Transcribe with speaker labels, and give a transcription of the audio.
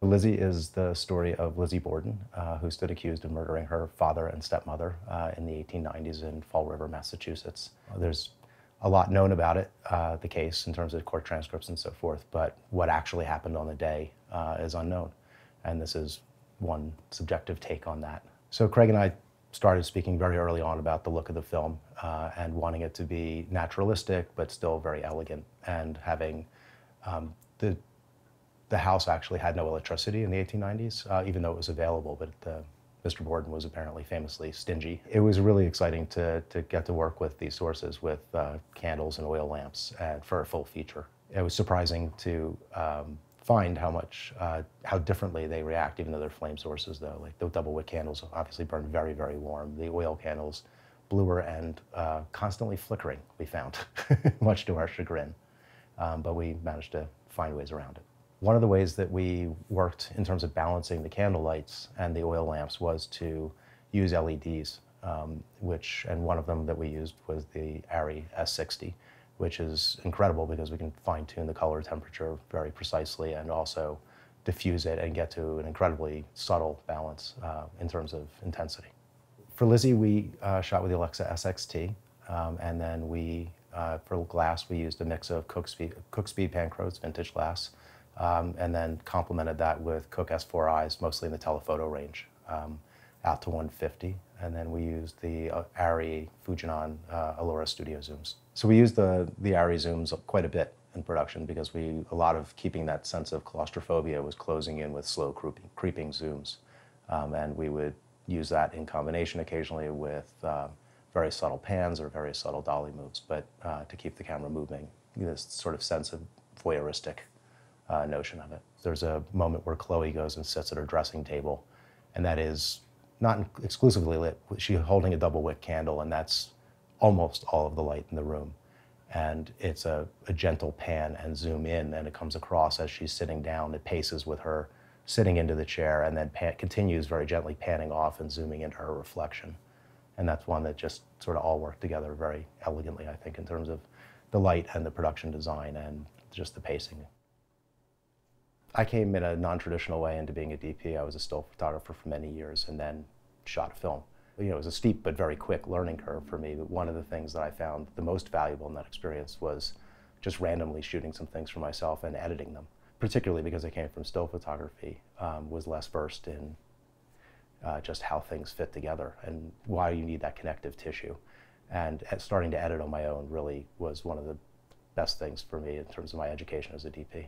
Speaker 1: Lizzie is the story of Lizzie Borden, who stood accused of murdering her father and stepmother in the 1890s in Fall River, Massachusetts. There's a lot known about it, the case, in terms of court transcripts and so forth, but what actually happened on the day is unknown. And this is one subjective take on that. So Craig and I started speaking very early on about the look of the film and wanting it to be naturalistic, but still very elegant, and having the house actually had no electricity in the 1890s, even though it was available, but Mr. Borden was apparently famously stingy. It was really exciting to get to work with these sources with candles and oil lamps for a full feature. It was surprising to find how differently they react, even though they're flame sources, though. Like the double wick candles obviously burn very, very warm. The oil candles, bluer and constantly flickering, we found, much to our chagrin. But we managed to find ways around it. One of the ways that we worked in terms of balancing the candle lights and the oil lamps was to use LEDs, and one of them that we used was the ARRI S60, which is incredible because we can fine-tune the color temperature very precisely and also diffuse it and get to an incredibly subtle balance in terms of intensity. For Lizzie, we shot with the Alexa SXT, and then for glass, we used a mix of Cook Speed Pancrose vintage glass, and then complemented that with Cook S4Is, mostly in the telephoto range, out to 150. And then we used the ARRI Fujinon Allura Studio zooms. So we used the ARRI zooms quite a bit in production because a lot of keeping that sense of claustrophobia was closing in with slow creeping zooms. And we would use that in combination occasionally with very subtle pans or very subtle dolly moves, but to keep the camera moving, this sort of sense of voyeuristic notion of it. There's a moment where Chloe goes and sits at her dressing table, and that is not exclusively lit. She's holding a double wick candle, and that's almost all of the light in the room. And it's a gentle pan and zoom in, and it comes across as she's sitting down. It paces with her sitting into the chair, and then continues very gently panning off and zooming into her reflection. And that's one that just sort of all worked together very elegantly, I think, in terms of the light and the production design and just the pacing. I came in a non-traditional way into being a DP. I was a still photographer for many years and then shot film. You know, it was a steep but very quick learning curve for me. But one of the things that I found the most valuable in that experience was just randomly shooting some things for myself and editing them, particularly because I came from still photography, was less versed in just how things fit together and why you need that connective tissue. And starting to edit on my own really was one of the best things for me in terms of my education as a DP.